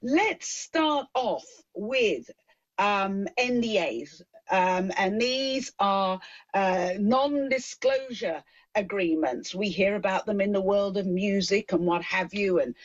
let's start off with NDAs. And these are non-disclosure agreements. We hear about them in the world of music and what have you, and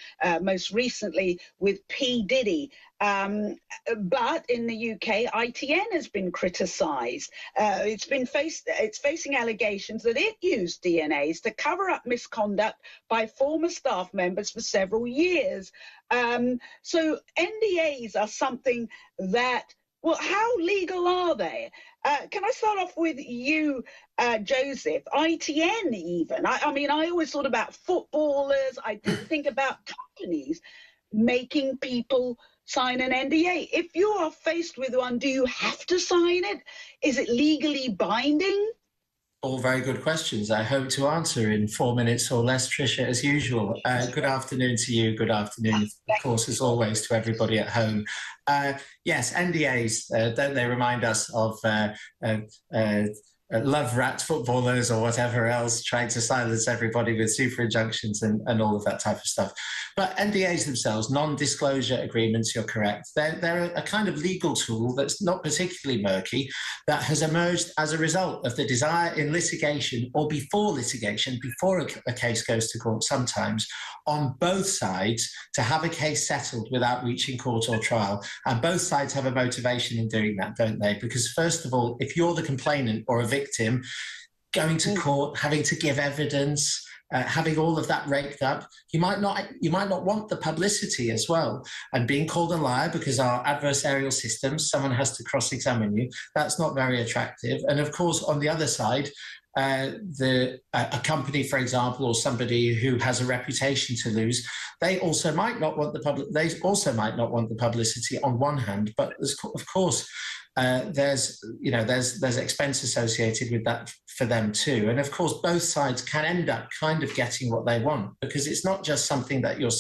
most recently with P. Diddy. But in the UK, ITN has been criticised. It's facing allegations that it used DNAs to cover up misconduct by former staff members for several years. So NDAs are something that, well, how legal are they? Can I start off with you, Joseph? ITN even. I mean, I always thought about footballers. I didn't think about companies making people sign an NDA. If you are faced with one, do you have to sign it? Is it legally binding? All very good questions. I hope to answer in 4 minutes or less, Trisha, as usual. Good afternoon to you. Good afternoon, of course, as always, to everybody at home. Yes, NDAs, don't they remind us of love rat footballers or whatever else, trying to silence everybody with super injunctions and all of that type of stuff. But NDAs themselves, non-disclosure agreements, you're correct. They're a kind of legal tool that's not particularly murky, that has emerged as a result of the desire in litigation or before litigation, before a case goes to court sometimes, on both sides to have a case settled without reaching court or trial. And both sides have a motivation in doing that, don't they? Because first of all, if you're the complainant or a victim, going to court, having to give evidence, having all of that raked up, you might not want the publicity as well. And being called a liar because our adversarial systems, someone has to cross-examine you, that's not very attractive. And of course, on the other side, a company, for example, or somebody who has a reputation to lose, they also might not want the publicity on one hand, but of course, there's expense associated with that for them too. And of course, both sides can end up kind of getting what they want, because it's not just something that you're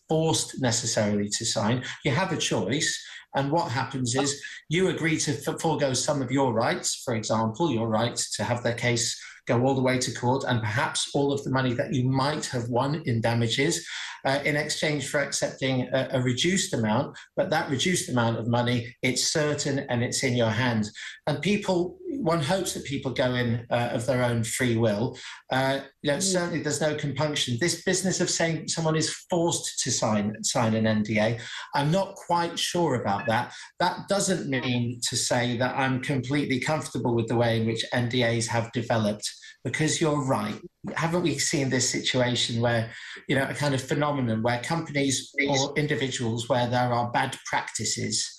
forced necessarily to sign. You have a choice. And what happens is you agree to forego some of your rights, for example, your right to have their case go all the way to court and perhaps all of the money that you might have won in damages in exchange for accepting a reduced amount. But that reduced amount of money, it's certain and it's in your hands. And people, one hopes that people go in of their own free will. Certainly there's no compunction. This business of saying someone is forced to sign an NDA, I'm not quite sure about that. That doesn't mean to say that I'm completely comfortable with the way in which NDAs have developed, because you're right. Haven't we seen this situation where, a kind of phenomenon where companies or individuals where there are bad practices,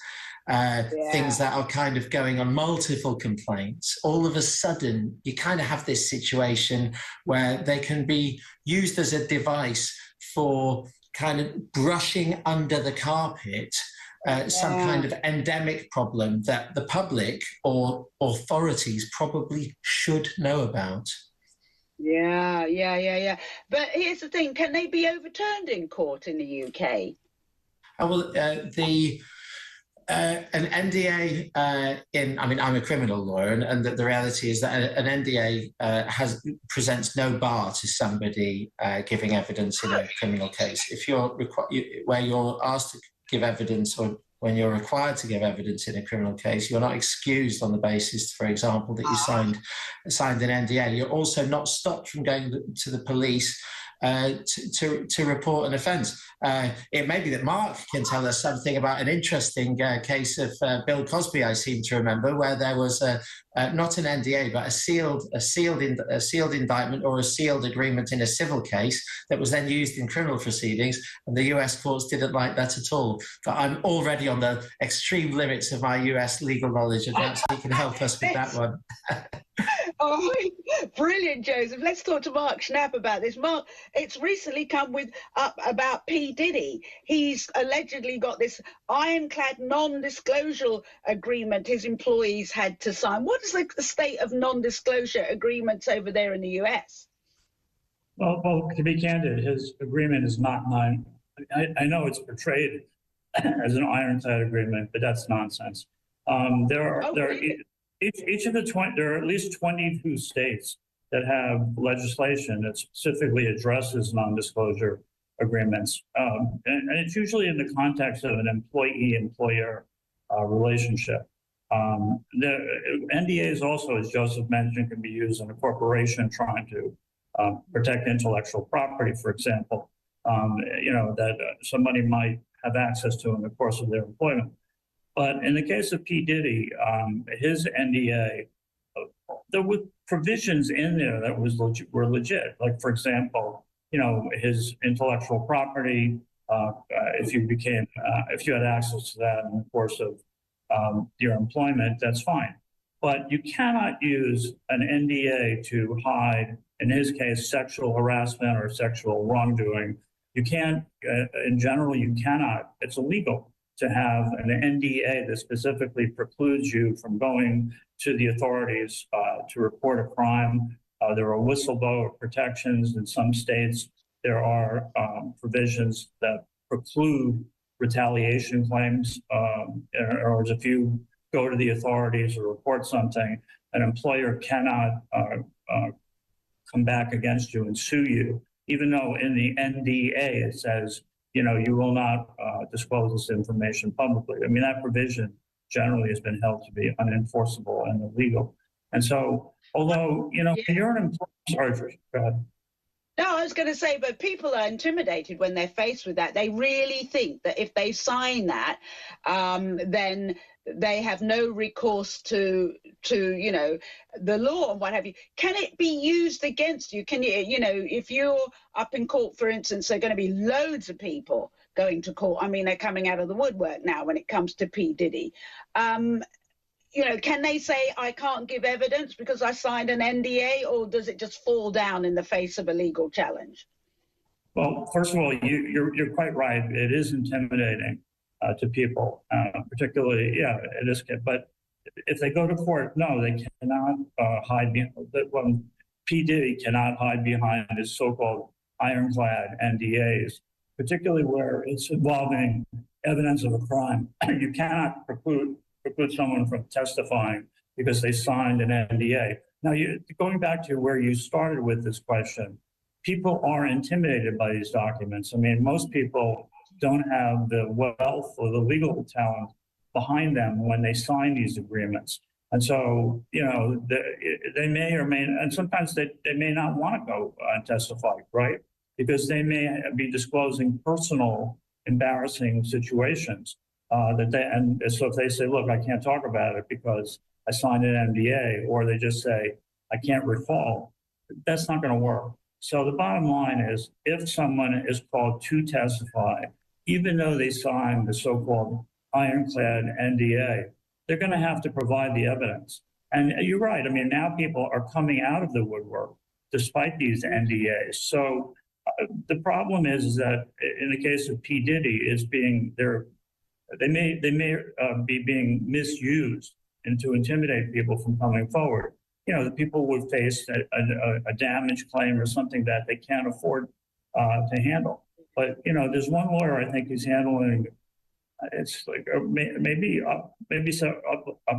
things that are kind of going on, multiple complaints, all of a sudden you kind of have this situation where they can be used as a device for kind of brushing under the carpet some kind of endemic problem that the public or authorities probably should know about. Yeah. But here's the thing, can they be overturned in court in the UK? An NDA I'm a criminal lawyer, and the reality is that an NDA presents no bar to somebody giving evidence in a criminal case. If where you're asked to give evidence, or when you're required to give evidence in a criminal case, you're not excused on the basis, for example, that you signed an NDA. You're also not stopped from going to the police to report an offence. It may be that Mark can tell us something about an interesting case of Bill Cosby, I seem to remember, where there was not an NDA, but a sealed indictment or a sealed agreement in a civil case that was then used in criminal proceedings, and the US courts didn't like that at all. But I'm already on the extreme limits of my US legal knowledge, and perhaps he can help us with that one. Oh, brilliant, Joseph. Let's talk to Mark Schnapp about this. Mark, it's recently come up about P. Diddy. He's allegedly got this ironclad non-disclosure agreement his employees had to sign. What is the state of non-disclosure agreements over there in the US? Well, to be candid, his agreement is not mine. I know it's portrayed as an ironclad agreement, but that's nonsense. There are at least 22 states that have legislation that specifically addresses non-disclosure agreements. And it's usually in the context of an employee-employer relationship. The NDAs also, as Joseph mentioned, can be used in a corporation trying to protect intellectual property, for example, that somebody might have access to in the course of their employment. But in the case of P. Diddy, his NDA, there were provisions in there that were legit. Like, for example, his intellectual property, if you had access to that in the course of your employment, that's fine. But you cannot use an NDA to hide, in his case, sexual harassment or sexual wrongdoing. You can't, in general, you cannot, it's illegal to have an NDA that specifically precludes you from going to the authorities to report a crime. There are whistleblower protections in some states. There are provisions that preclude retaliation claims. Or if you go to the authorities or report something, an employer cannot come back against you and sue you, even though in the NDA it says, you will not disclose this information publicly. I mean, that provision generally has been held to be unenforceable and illegal. And so, although, you're an employee, sorry, Trisha, go ahead. No, I was going to say, but people are intimidated when they're faced with that. They really think that if they sign that, then they have no recourse to the law and what have you. Can it be used against you? Can you, if you're up in court, for instance, there are going to be loads of people going to court. I mean, they're coming out of the woodwork now when it comes to P. Diddy. Can they say, I can't give evidence because I signed an NDA, or does it just fall down in the face of a legal challenge? Well, first of all, you're quite right. It is intimidating to people, particularly, it is. But if they go to court, no, they cannot hide behind. P. Diddy cannot hide behind his so-called ironclad NDAs, particularly where it's involving evidence of a crime. You cannot preclude someone from testifying because they signed an NDA. Now, going back to where you started with this question, people are intimidated by these documents. I mean, most people don't have the wealth or the legal talent behind them when they sign these agreements. And so, they may or may, and sometimes they may not want to go and testify, right? Because they may be disclosing personal, embarrassing situations. And so if they say, look, I can't talk about it because I signed an NDA, or they just say, I can't recall, that's not going to work. So the bottom line is, if someone is called to testify, even though they signed the so-called ironclad NDA, they're going to have to provide the evidence. And you're right. I mean, now people are coming out of the woodwork despite these NDAs. So the problem is that in the case of P. Diddy, they may be being misused and to intimidate people from coming forward. The people would face a damage claim or something that they can't afford to handle. But there's one lawyer I think who's handling. It's like maybe up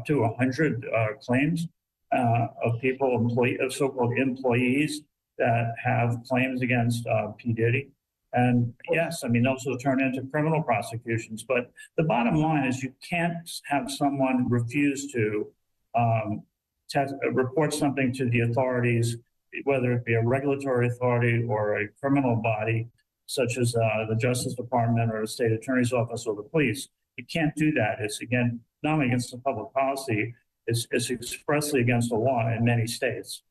to 100 claims of people, of so-called employees that have claims against P. Diddy. And yes, I mean, those will turn into criminal prosecutions. But the bottom line is you can't have someone refuse to report something to the authorities, whether it be a regulatory authority or a criminal body, such as the Justice Department or the State Attorney's Office or the police. You can't do that. It's, again, not only against the public policy, it's expressly against the law in many states.